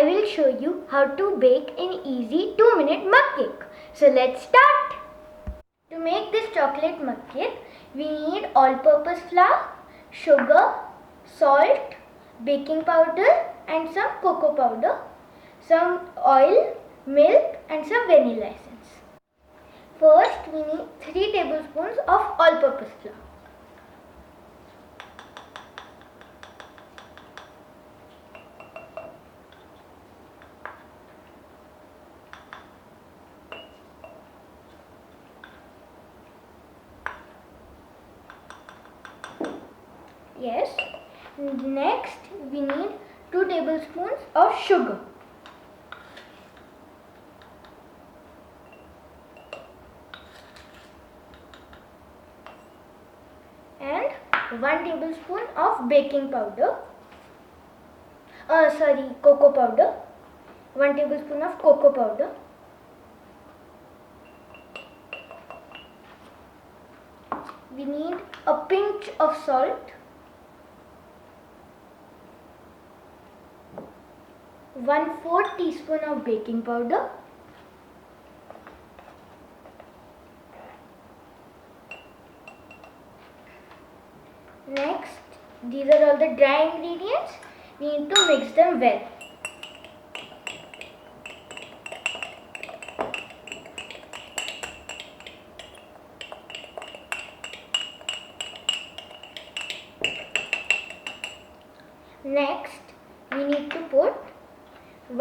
I will show you how to bake an easy 2-minute mug cake. So let's start. To make this chocolate mug cake, we need all-purpose flour, sugar, salt, baking powder and some cocoa powder, some oil, milk and some vanilla essence. First, we need 3 tablespoons of all-purpose flour. Yes. Next, we need 2 tablespoons of sugar. And 1 tablespoon of baking powder. Cocoa powder. 1 tablespoon of cocoa powder. We need a pinch of salt. 1/4 teaspoon of baking powder. Next, these are all the dry ingredients. We need to mix them well. Next, we need to put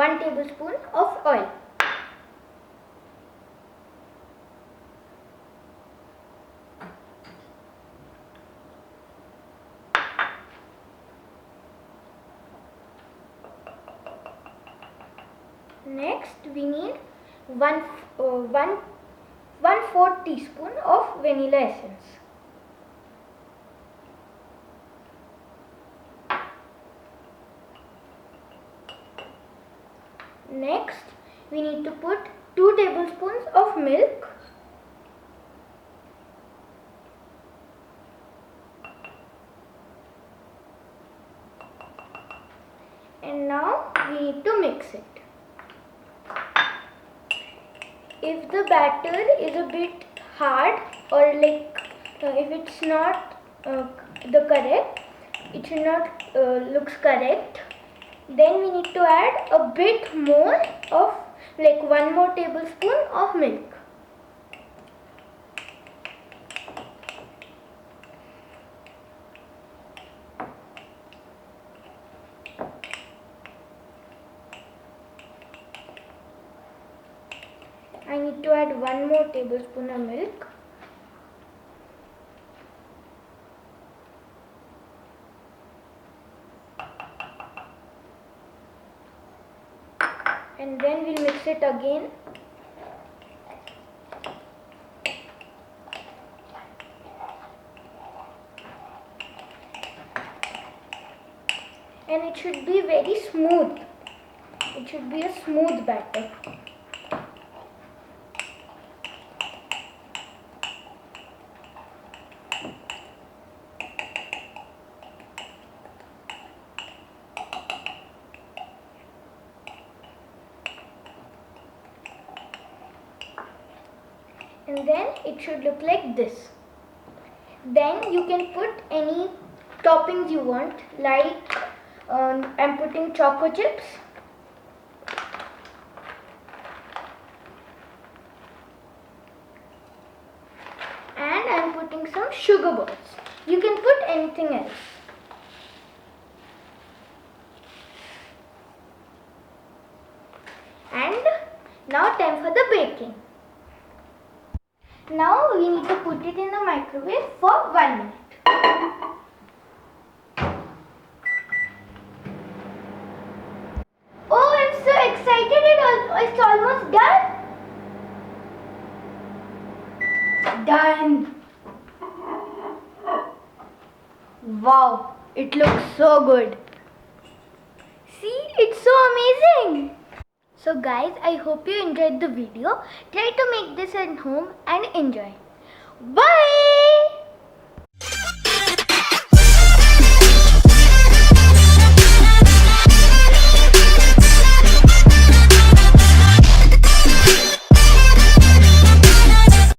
1 tablespoon of oil. Next, we need 1/4 teaspoon of vanilla essence. Next, we need to put 2 tablespoons of milk. And now we need to mix it. If the batter is a bit hard or if it's not it should not looks correct, then we need to add a bit more of 1 more tablespoon of milk. I need to add 1 more tablespoon of milk. And then we'll mix it again. And it should be very smooth. It should be a smooth batter. And then it should look like this. Then you can put any toppings you want, I'm putting choco chips. And I'm putting some sugar balls. You can put anything else. And now time for the baking. Now we need to put it in the microwave for 1 minute. Oh, I'm so excited, it's almost done. Done. Wow, it looks so good. See, it's so amazing. So guys, I hope you enjoyed the video. Try to make this at home and enjoy. Bye!